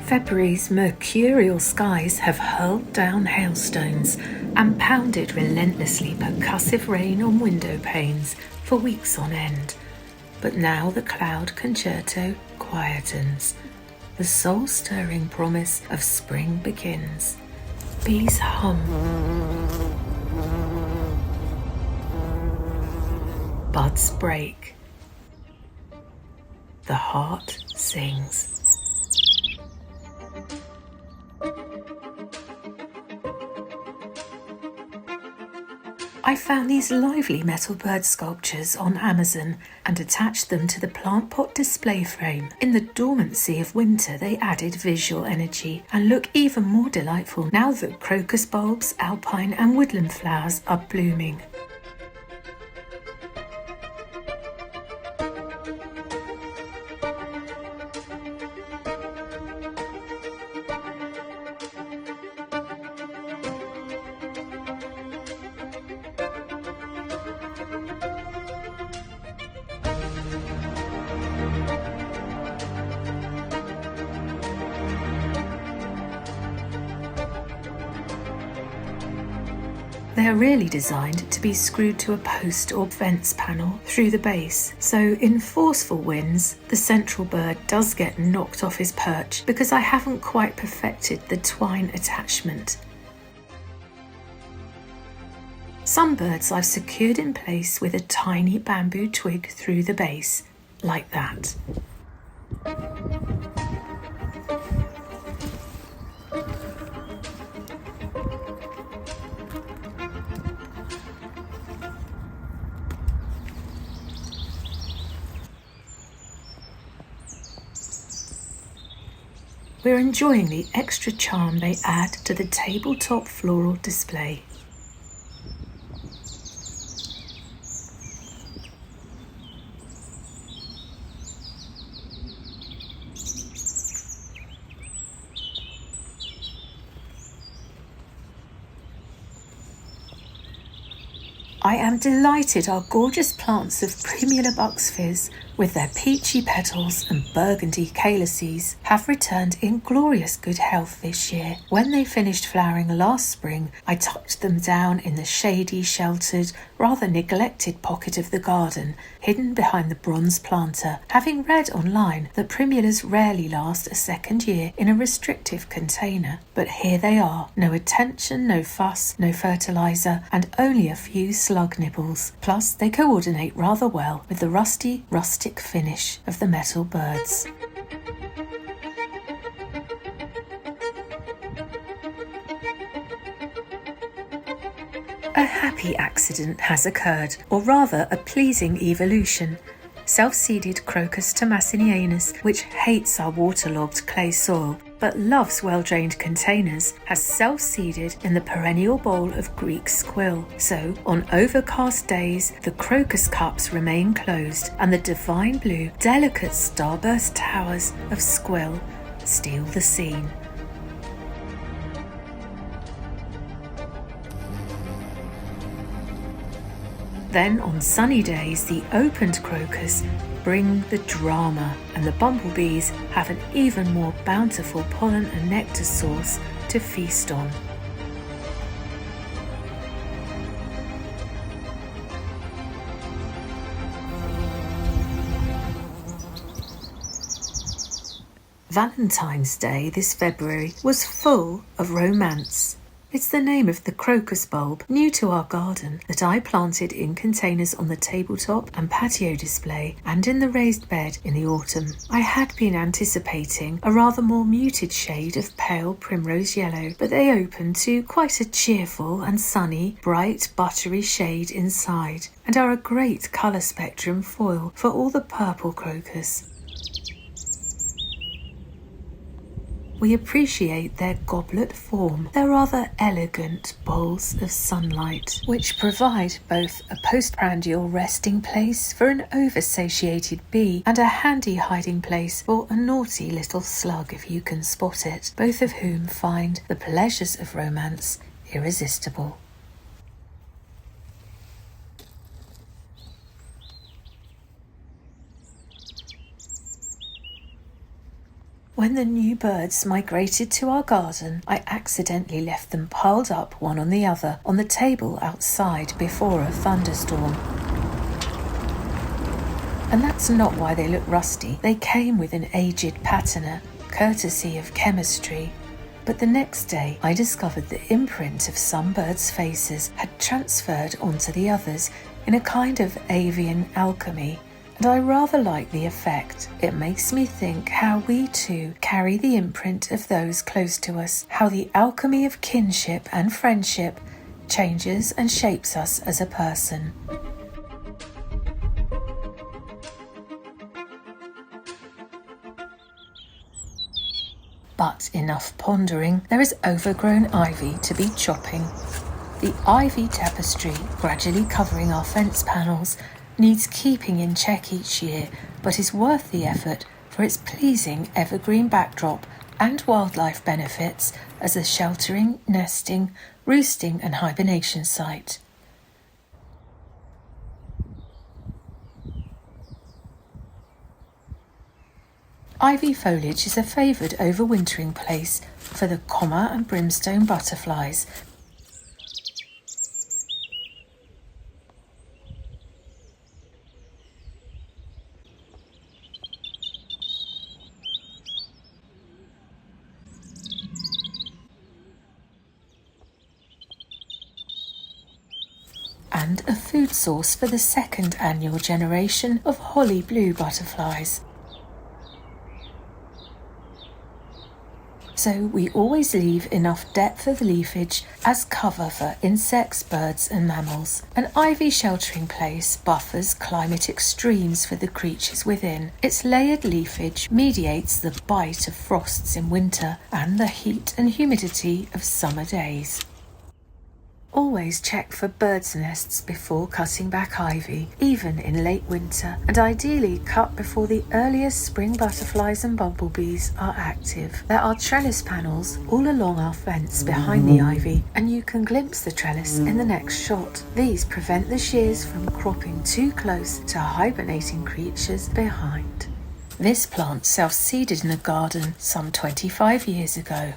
February's mercurial skies have hurled down hailstones and pounded relentlessly percussive rain on window panes for weeks on end. But now the cloud concerto quietens. The soul-stirring promise of spring begins. Bees hum. Buds break. The heart sings. I found these lively metal bird sculptures on Amazon and attached them to the plant pot display frame. In the dormancy of winter, they added visual energy and look even more delightful now that crocus bulbs, alpine and woodland flowers are blooming. They are really designed to be screwed to a post or fence panel through the base, so in forceful winds, the central bird does get knocked off his perch because I haven't quite perfected the twine attachment. Some birds I've secured in place with a tiny bamboo twig through the base, like that. We're enjoying the extra charm they add to the tabletop floral display. I am delighted our gorgeous plants of Primula Bucks Fizz, with their peachy petals and burgundy calyces, have returned in glorious good health this year. When they finished flowering last spring, I tucked them down in the shady, sheltered, rather neglected pocket of the garden, hidden behind the bronze planter, having read online that Primulas rarely last a second year in a restrictive container. But here they are, no attention, no fuss, no fertiliser, and only a few slug nibbles. Plus, they coordinate rather well with the rustic finish of the metal birds. A happy accident has occurred, or rather a pleasing evolution. Self-seeded Crocus tomassinianus, which hates our waterlogged clay soil but loves well-drained containers, has self-seeded in the perennial bowl of Greek Squill. So, on overcast days, the crocus cups remain closed and the divine blue, delicate starburst towers of Squill steal the scene. Then on sunny days, the opened crocus bring the drama, and the bumblebees have an even more bountiful pollen and nectar source to feast on. Valentine's Day this February was full of romance. It's the name of the crocus bulb, new to our garden, that I planted in containers on the tabletop and patio display and in the raised bed in the autumn. I had been anticipating a rather more muted shade of pale primrose yellow, but they opened to quite a cheerful and sunny, bright, buttery shade inside, and are a great colour spectrum foil for all the purple crocus. we appreciate their goblet form, their rather elegant bowls of sunlight, which provide both a postprandial resting place for an oversatiated bee and a handy hiding place for a naughty little slug if you can spot it, both of whom find the pleasures of romance irresistible. When the new birds migrated to our garden, I accidentally left them piled up one on the other on the table outside before a thunderstorm. And that's not why they look rusty. They came with an aged patina, courtesy of chemistry. But the next day, I discovered the imprint of some birds' faces had transferred onto the others in a kind of avian alchemy. And I rather like the effect. It makes me think how we too carry the imprint of those close to us, how the alchemy of kinship and friendship changes and shapes us as a person. But enough pondering, there is overgrown ivy to be chopping. The ivy tapestry, gradually covering our fence panels, needs keeping in check each year, but is worth the effort for its pleasing evergreen backdrop and wildlife benefits as a sheltering, nesting, roosting and hibernation site. Ivy foliage is a favoured overwintering place for the comma and brimstone butterflies, and a food source for the second annual generation of holly blue butterflies. So we always leave enough depth of leafage as cover for insects, birds and mammals. An ivy sheltering place buffers climate extremes for the creatures within. Its layered leafage mediates the bite of frosts in winter and the heat and humidity of summer days. Always check for birds' nests before cutting back ivy, even in late winter, and ideally cut before the earliest spring butterflies and bumblebees are active. There are trellis panels all along our fence behind the ivy, and you can glimpse the trellis in the next shot. These prevent the shears from cropping too close to hibernating creatures behind. This plant self-seeded in a garden some 25 years ago.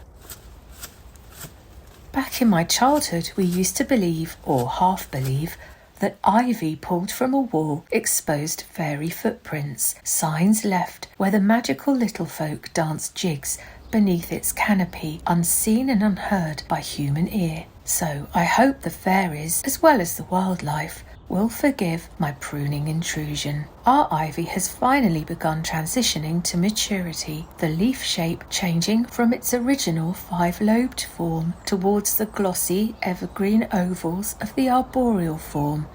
Back in my childhood, we used to believe, or half believe, that ivy pulled from a wall exposed fairy footprints, signs left where the magical little folk danced jigs beneath its canopy, unseen and unheard by human ear. So I hope the fairies, as well as the wildlife, will forgive my pruning intrusion. Our ivy has finally begun transitioning to maturity, the leaf shape changing from its original 5-lobed form towards the glossy evergreen ovals of the arboreal form.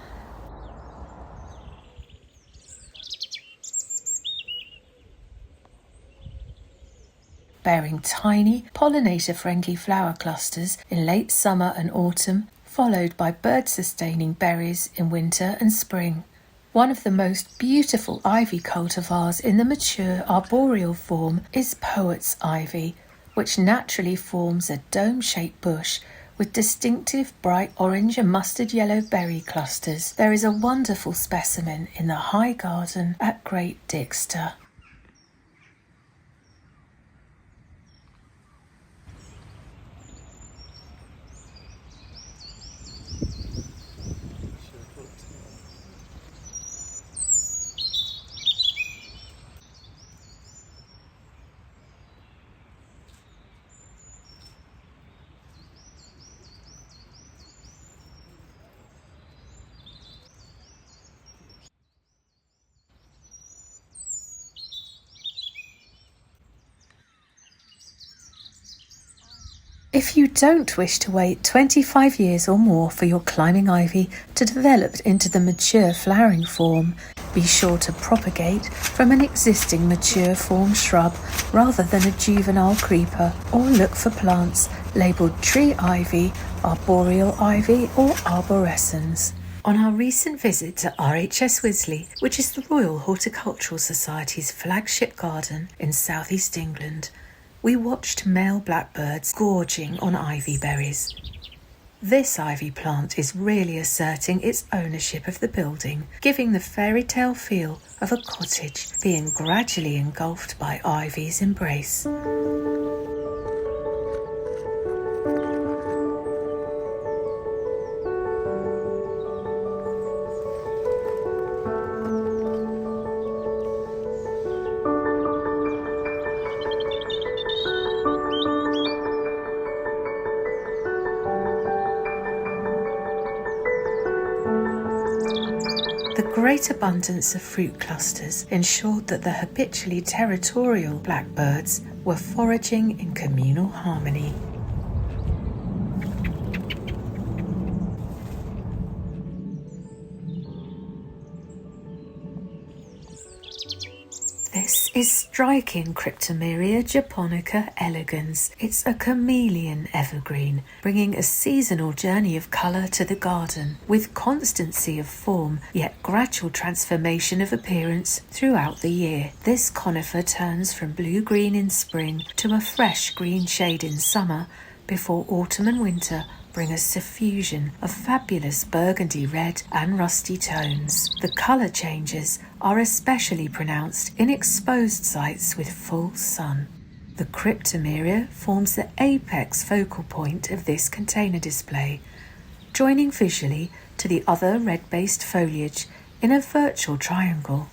Bearing tiny pollinator-friendly flower clusters in late summer and autumn, followed by bird-sustaining berries in winter and spring. One of the most beautiful ivy cultivars in the mature arboreal form is poet's ivy, which naturally forms a dome-shaped bush with distinctive bright orange and mustard yellow berry clusters. There is a wonderful specimen in the High Garden at Great Dixter. If you don't wish to wait 25 years or more for your climbing ivy to develop into the mature flowering form, be sure to propagate from an existing mature form shrub rather than a juvenile creeper, or look for plants labelled tree ivy, arboreal ivy or arborescens. On our recent visit to RHS Wisley, which is the Royal Horticultural Society's flagship garden in southeast England, we watched male blackbirds gorging on ivy berries. This ivy plant is really asserting its ownership of the building, giving the fairy tale feel of a cottage being gradually engulfed by ivy's embrace. The great abundance of fruit clusters ensured that the habitually territorial blackbirds were foraging in communal harmony. This is striking Cryptomeria japonica elegans. It's a chameleon evergreen, bringing a seasonal journey of colour to the garden, with constancy of form, yet gradual transformation of appearance throughout the year. This conifer turns from blue-green in spring to a fresh green shade in summer, before autumn and winter bring a suffusion of fabulous burgundy red and rusty tones. The colour changes are especially pronounced in exposed sites with full sun. The Cryptomeria forms the apex focal point of this container display, joining visually to the other red-based foliage in a virtual triangle.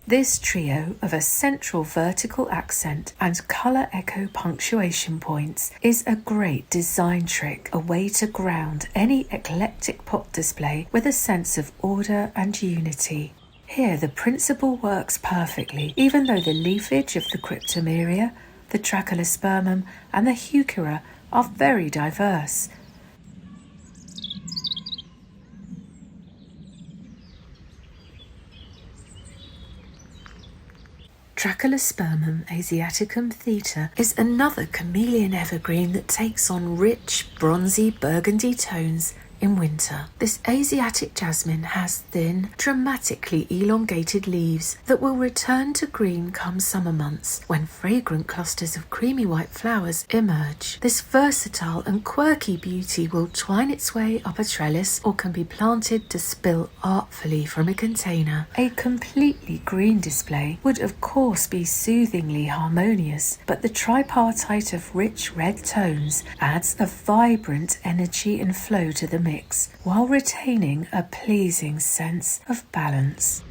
This trio of a central vertical accent and colour echo punctuation points is a great design trick, a way to ground any eclectic pot display with a sense of order and unity. Here the principle works perfectly, even though the leafage of the Cryptomeria, the Trachelospermum and the Heuchera are very diverse. Trachelospermum asiaticum Theta is another chameleon evergreen that takes on rich, bronzy burgundy tones in winter. This Asiatic jasmine has thin, dramatically elongated leaves that will return to green come summer months, when fragrant clusters of creamy white flowers emerge. This versatile and quirky beauty will twine its way up a trellis or can be planted to spill artfully from a container. A completely green display would of course be soothingly harmonious, but the tripartite of rich red tones adds a vibrant energy and flow to the mix, while retaining a pleasing sense of balance.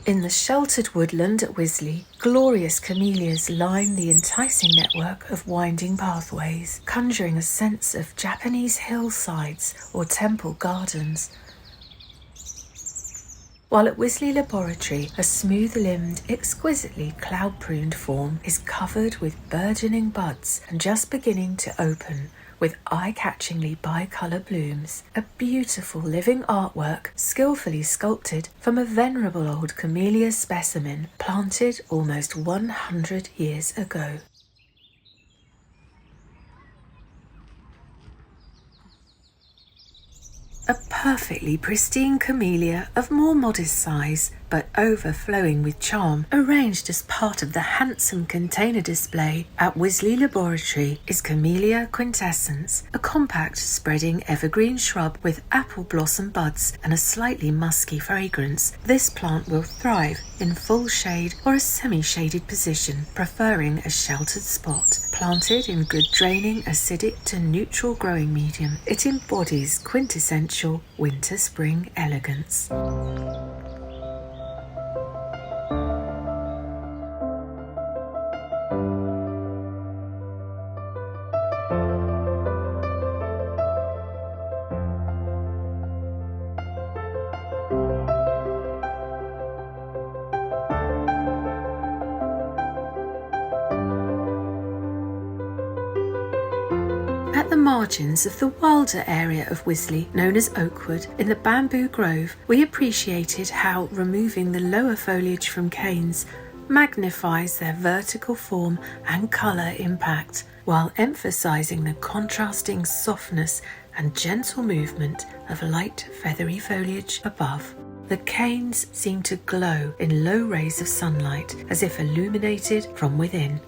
In the sheltered woodland at Wisley, glorious camellias line the enticing network of winding pathways, conjuring a sense of Japanese hillsides or temple gardens. While at Wisley Laboratory, a smooth-limbed, exquisitely cloud-pruned form is covered with burgeoning buds and just beginning to open, with eye-catchingly bicolour blooms, a beautiful living artwork skillfully sculpted from a venerable old camellia specimen planted almost 100 years ago. A perfectly pristine camellia of more modest size, but overflowing with charm, arranged as part of the handsome container display at Wisley Laboratory, is Camellia Quintessence, a compact spreading evergreen shrub with apple blossom buds and a slightly musky fragrance. This plant will thrive in full shade or a semi-shaded position, preferring a sheltered spot. Planted in good draining, acidic to neutral growing medium, it embodies quintessential winter-spring elegance. margins of the wilder area of Wisley, known as Oakwood, in the Bamboo Grove, we appreciated how removing the lower foliage from canes magnifies their vertical form and colour impact, while emphasising the contrasting softness and gentle movement of light feathery foliage above. The canes seem to glow in low rays of sunlight, as if illuminated from within.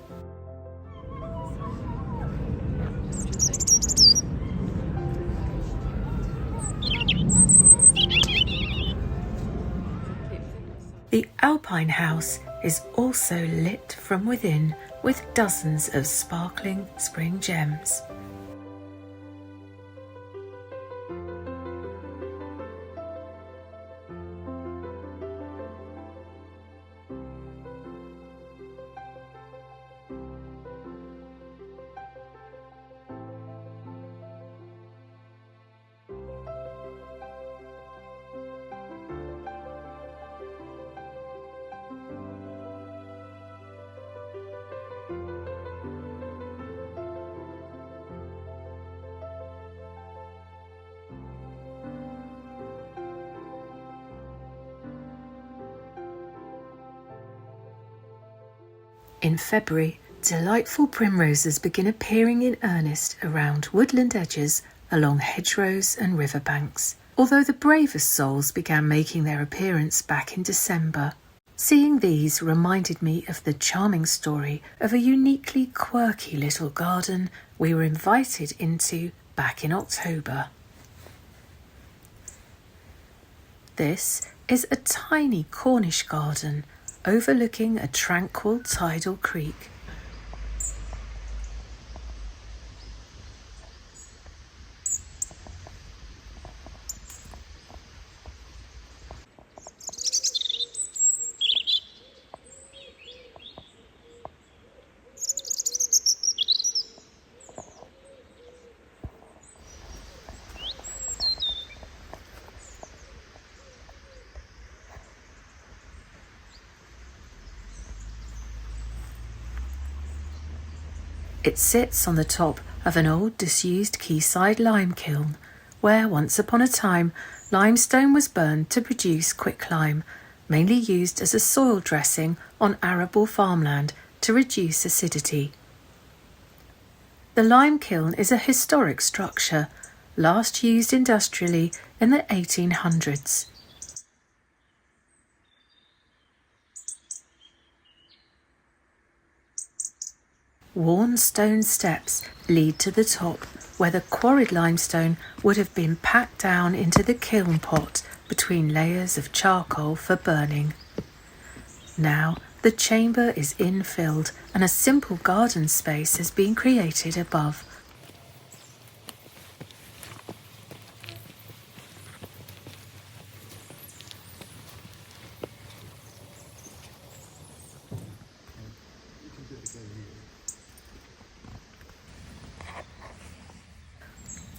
The Alpine house is also lit from within with dozens of sparkling spring gems. In February, delightful primroses begin appearing in earnest around woodland edges, along hedgerows and riverbanks, although the bravest souls began making their appearance back in December. Seeing these reminded me of the charming story of a uniquely quirky little garden we were invited into back in October. This is a tiny Cornish garden overlooking a tranquil tidal creek. It sits on the top of an old disused quayside lime kiln, where once upon a time limestone was burned to produce quicklime, mainly used as a soil dressing on arable farmland to reduce acidity. The lime kiln is a historic structure, last used industrially in the 1800s. Worn stone steps lead to the top, where the quarried limestone would have been packed down into the kiln pot between layers of charcoal for burning. Now the chamber is infilled and a simple garden space has been created above.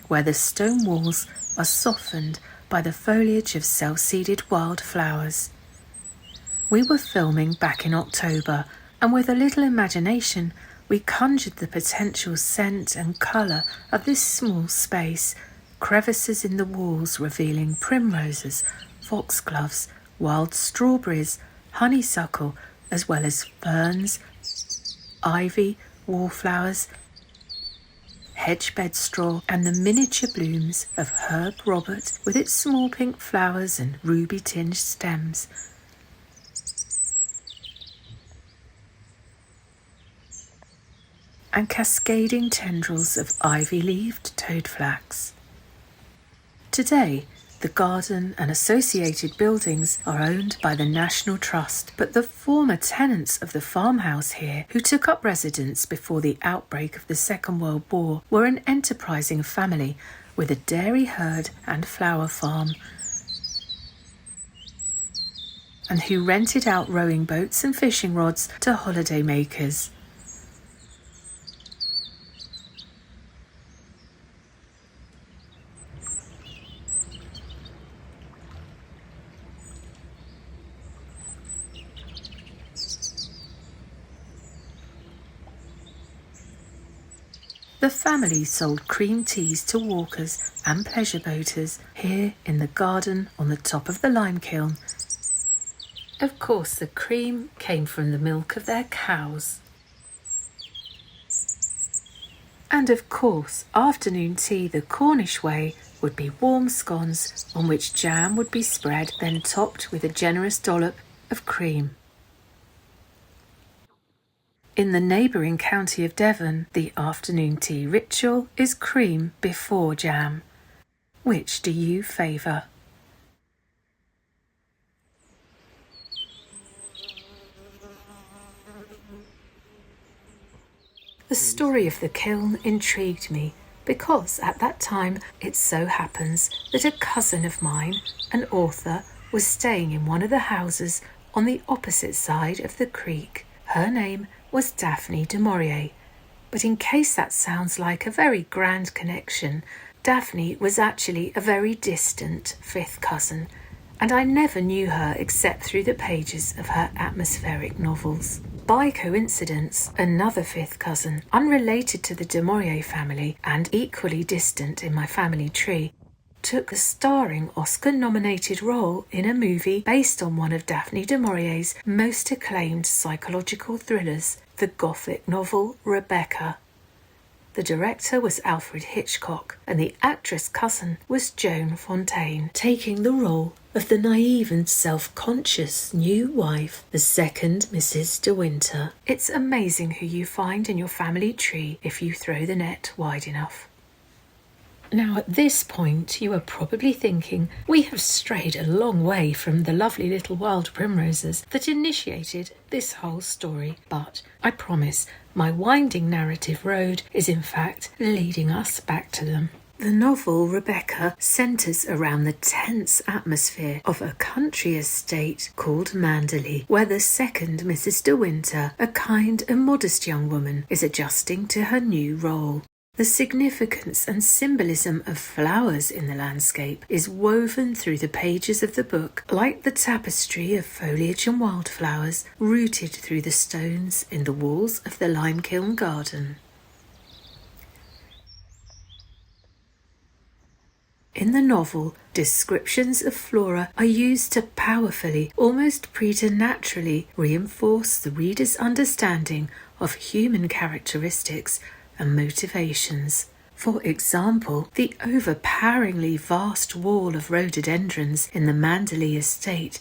Where the stone walls are softened by the foliage of self-seeded wild flowers. We were filming back in October, and with a little imagination, we conjured the potential scent and colour of this small space, crevices in the walls revealing primroses, foxgloves, wild strawberries, honeysuckle, as well as ferns, ivy, wallflowers, hedgebed straw, and the miniature blooms of Herb Robert with its small pink flowers and ruby-tinged stems. And cascading tendrils of ivy-leaved toadflax. Today, the garden and associated buildings are owned by the National Trust, but the former tenants of the farmhouse here, who took up residence before the outbreak of the Second World War, were an enterprising family with a dairy herd and flower farm, and who rented out rowing boats and fishing rods to holiday makers. The family sold cream teas to walkers and pleasure boaters here in the garden on the top of the lime kiln. Of course, the cream came from the milk of their cows. And of course, afternoon tea the Cornish way would be warm scones on which jam would be spread, then topped with a generous dollop of cream. In the neighbouring county of Devon, the afternoon tea ritual is cream before jam. Which do you favour? The story of the kiln intrigued me because at that time it so happens that a cousin of mine, an author, was staying in one of the houses on the opposite side of the creek. Her name was Daphne du Maurier, but in case that sounds like a very grand connection, Daphne was actually a very distant fifth cousin, and I never knew her except through the pages of her atmospheric novels. By coincidence, another fifth cousin, unrelated to the du Maurier family and equally distant in my family tree, took a starring Oscar-nominated role in a movie based on one of Daphne du Maurier's most acclaimed psychological thrillers, the Gothic novel Rebecca. The director was Alfred Hitchcock, and the actress cousin was Joan Fontaine, taking the role of the naive and self-conscious new wife, the second Mrs. de Winter. It's amazing who you find in your family tree if you throw the net wide enough. Now at this point you are probably thinking, we have strayed a long way from the lovely little wild primroses that initiated this whole story, but I promise my winding narrative road is in fact leading us back to them. The novel Rebecca centres around the tense atmosphere of a country estate called Manderley, where the second Mrs. de Winter, a kind and modest young woman, is adjusting to her new role. The significance and symbolism of flowers in the landscape is woven through the pages of the book like the tapestry of foliage and wildflowers rooted through the stones in the walls of the limekiln garden. In the novel, descriptions of flora are used to powerfully, almost preternaturally, reinforce the reader's understanding of human characteristics and motivations. For example, the overpoweringly vast wall of rhododendrons in the Manderley estate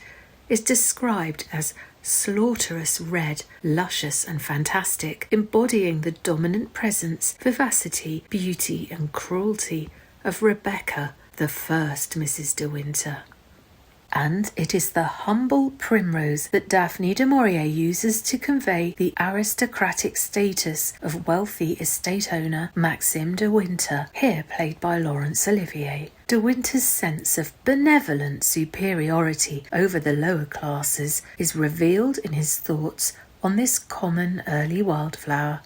is described as slaughterous red, luscious and fantastic, embodying the dominant presence, vivacity, beauty and cruelty of Rebecca, the first Mrs. de Winter. And it is the humble primrose that Daphne du Maurier uses to convey the aristocratic status of wealthy estate owner Maxime de Winter, here played by Laurence Olivier. De Winter's sense of benevolent superiority over the lower classes is revealed in his thoughts on this common early wildflower.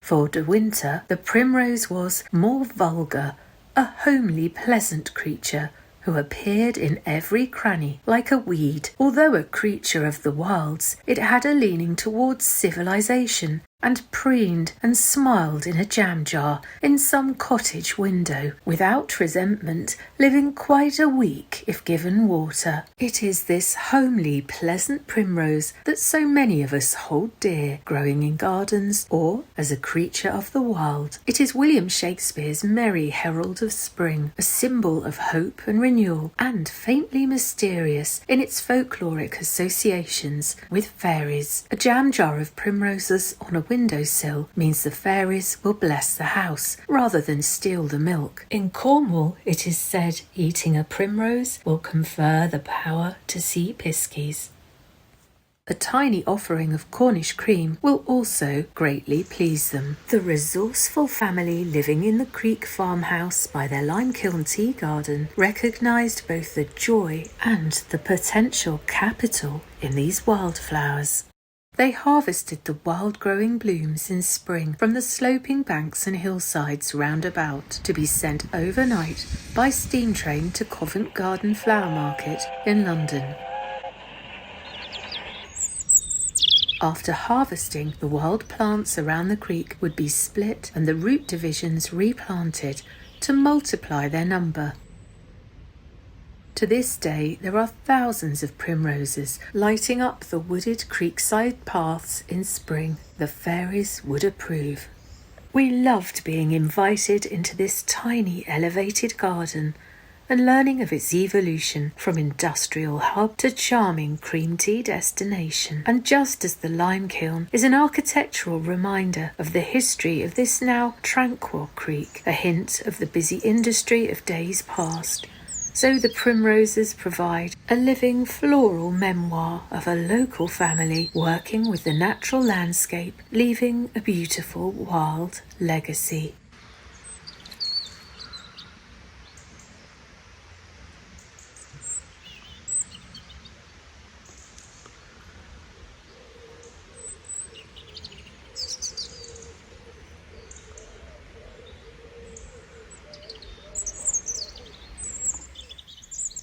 For de Winter, the primrose was more vulgar, a homely, pleasant creature who appeared in every cranny like a weed. Although a creature of the wilds, it had a leaning towards civilization and preened and smiled in a jam jar in some cottage window, without resentment, living quite a week if given water. It is this homely, pleasant primrose that so many of us hold dear, growing in gardens or as a creature of the wild. It is William Shakespeare's merry herald of spring, a symbol of hope and renewal, and faintly mysterious in its folkloric associations with fairies. A jam jar of primroses on a windowsill means the fairies will bless the house rather than steal the milk. In Cornwall, it is said eating a primrose will confer the power to see piskies. A tiny offering of Cornish cream will also greatly please them. The resourceful family living in the creek farmhouse by their limekiln tea garden recognised both the joy and the potential capital in these wildflowers. They harvested the wild-growing blooms in spring from the sloping banks and hillsides round about to be sent overnight by steam train to Covent Garden Flower Market in London. After harvesting, the wild plants around the creek would be split and the root divisions replanted to multiply their number. To this day, there are thousands of primroses lighting up the wooded creekside paths in spring. The fairies would approve. We loved being invited into this tiny elevated garden and learning of its evolution from industrial hub to charming cream tea destination. And just as the lime kiln is an architectural reminder of the history of this now tranquil creek, a hint of the busy industry of days past, so the primroses provide a living floral memoir of a local family working with the natural landscape, leaving a beautiful wild legacy.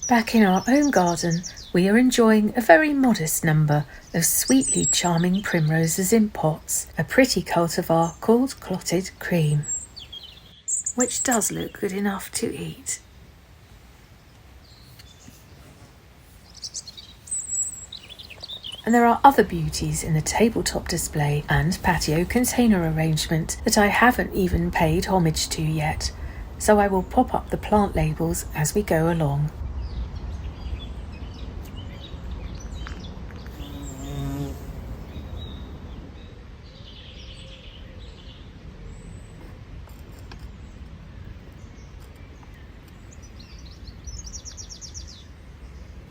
Back in our own garden, we are enjoying a very modest number of sweetly charming primroses in pots, a pretty cultivar called Clotted Cream, which does look good enough to eat. And there are other beauties in the tabletop display and patio container arrangement that I haven't even paid homage to yet, so I will pop up the plant labels as we go along.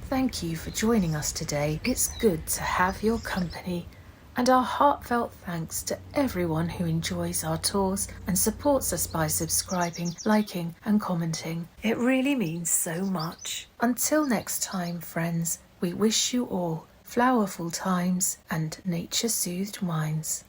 Thank you for joining us today. It's good to have your company, and our heartfelt thanks to everyone who enjoys our tours and supports us by subscribing, liking and commenting. It really means so much. Until next time, friends, we wish you all flowerful times and nature-soothed minds.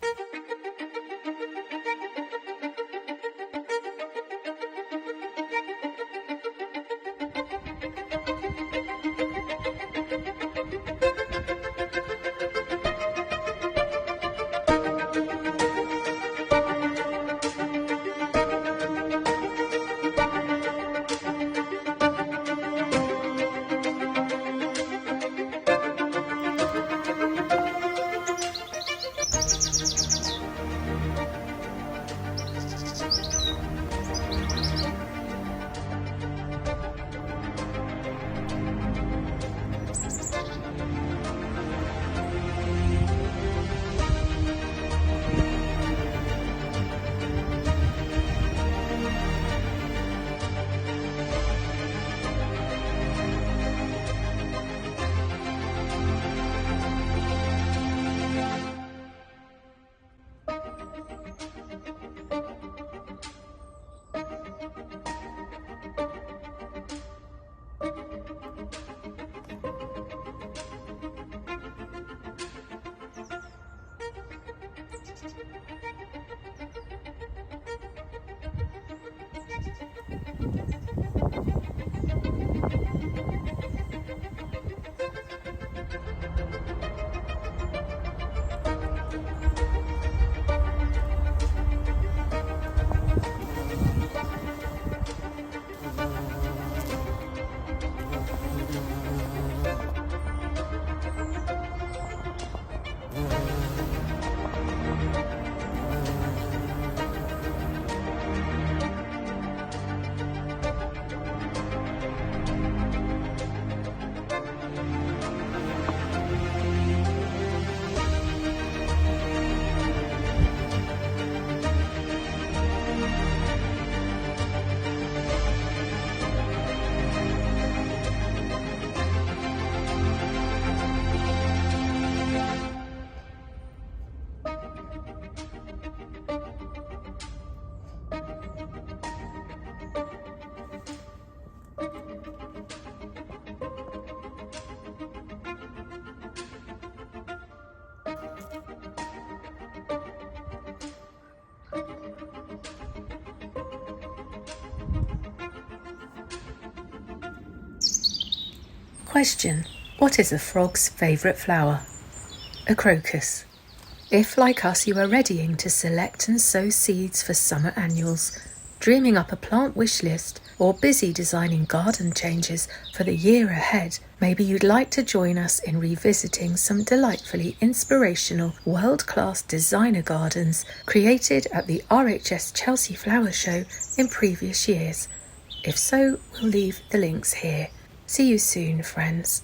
Question: what is a frog's favourite flower? A crocus. If, like us, you are readying to select and sow seeds for summer annuals, dreaming up a plant wish list, or busy designing garden changes for the year ahead, maybe you'd like to join us in revisiting some delightfully inspirational, world-class designer gardens created at the RHS Chelsea Flower Show in previous years. If so, we'll leave the links here. See you soon, friends.